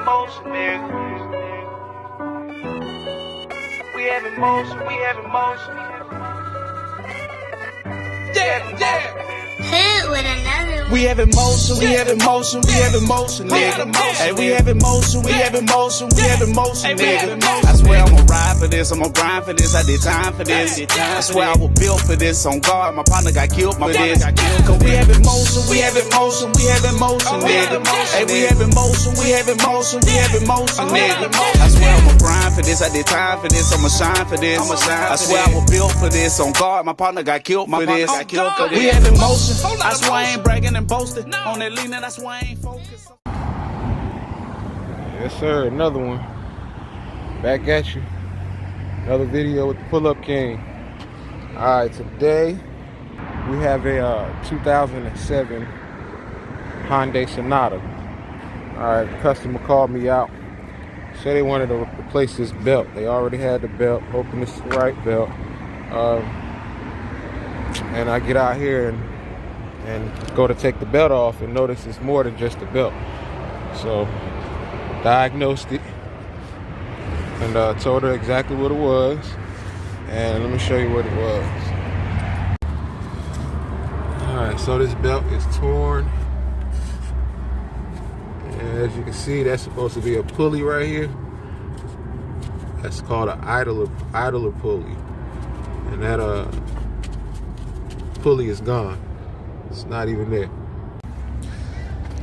motion, nigga. We having motion, we having motion. Yeah. Hit with another one. We having motion, we having motion, we having motion, nigga. Hey, we having motion, we having motion, we having motion, nigga. I swear I'ma ride for this, I'ma grind for this, I did time for this. I swear I was built for this, on guard, my partner got killed for this. Cause we having motion, we having motion, we having motion, nigga. Hey, we having motion, we having motion, we having motion, nigga. I swear I'ma grind for this, I did time for this, I'ma shine for this. I swear I was built for this, on guard, my partner got killed for this. We having motion, I swear I ain't bragging and boasting. On that leaning, that's why I ain't focused. Yes, sir. Another one. Back at you. Another video with the Pull-Up King. Alright, today we have a 2007 Hyundai Sonata. Alright, the customer called me out. Said they wanted to replace this belt. They already had the belt, hoping it's the right belt. And I get out here and go to take the belt off and notice it's more than just the belt. So diagnosed it and told her exactly what it was, and let me show you what it was. Alright, so this belt is torn, and as you can see, that's supposed to be a pulley right here. That's called an idler pulley, and that pulley is gone. It's not even there.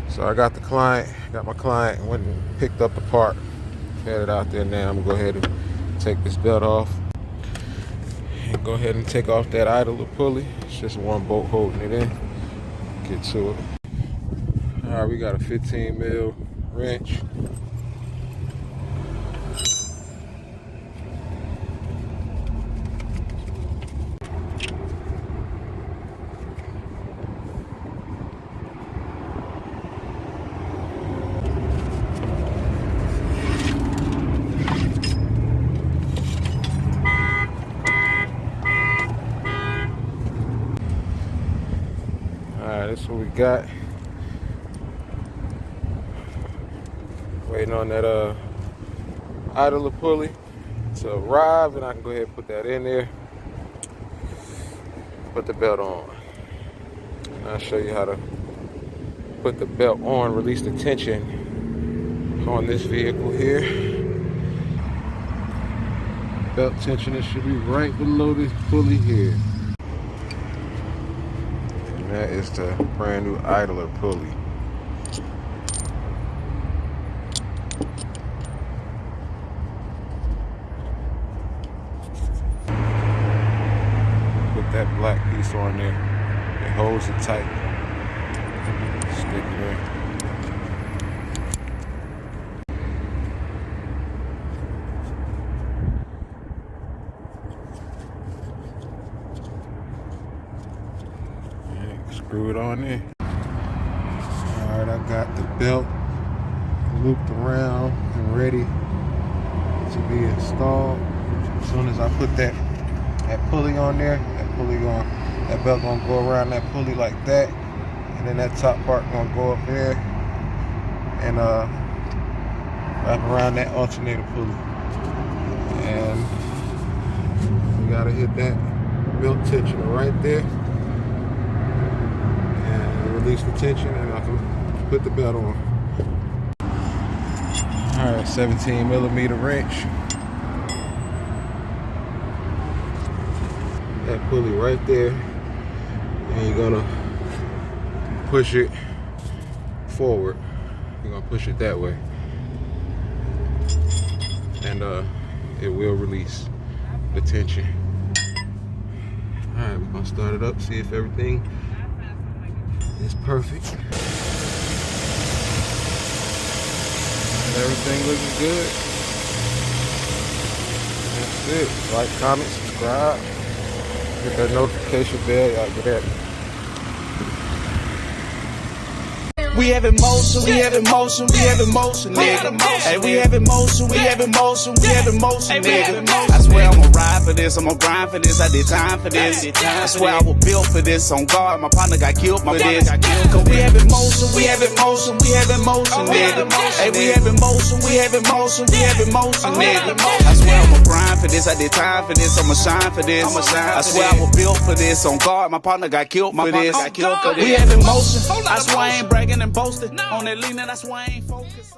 So I got my client, went and picked up the part, headed out there now. I'm gonna go ahead and take this belt off and go ahead and take off that idler pulley. It's just one bolt holding it in. Get to it. All right, we got a 15 mil wrench. That's what we got. Waiting on that idler pulley to arrive, and I can go ahead and put that in there. Put the belt on. And I'll show you how to put the belt on, release the tension on this vehicle here. Belt tension, it should be right below this pulley here. That is the brand new idler pulley. Put that black piece on there. It holds it tight. Stick it in. Screw it on there. Alright, I got the belt looped around and ready to be installed. As soon as I put that pulley on there, that belt gonna go around that pulley like that, and then that top part gonna go up there and wrap around that alternator pulley. And we gotta hit that belt tension right there. Release the tension, and I can put the belt on. Alright, 17 millimeter wrench. That pulley right there, and you're gonna push it forward. You're gonna push it that way, and it will release the tension. Alright, we're gonna start it up, see if everything is perfect. Everything looking good. That's it. Like, comment, subscribe. Hit that notification bell. Y'all get at me. We have emotion, we have emotion, we have emotion, nigga. Hey, we have emotion, we have emotion, we have emotion, nigga. I swear I'ma ride for this, I'ma grind for this, I did time for this. I swear I was built for this, on guard, my partner got killed for this. Cause we have emotion, we have emotion, we have emotion, nigga. Hey, we have emotion, we have emotion, we have emotion, nigga. I swear I'ma grind for this, I did time for this, I'ma shine for this. I swear I was built for this, on guard, my partner got killed for this. We have emotion, I swear I ain't bragging and boasting. On that leaning, I swear I ain't focused.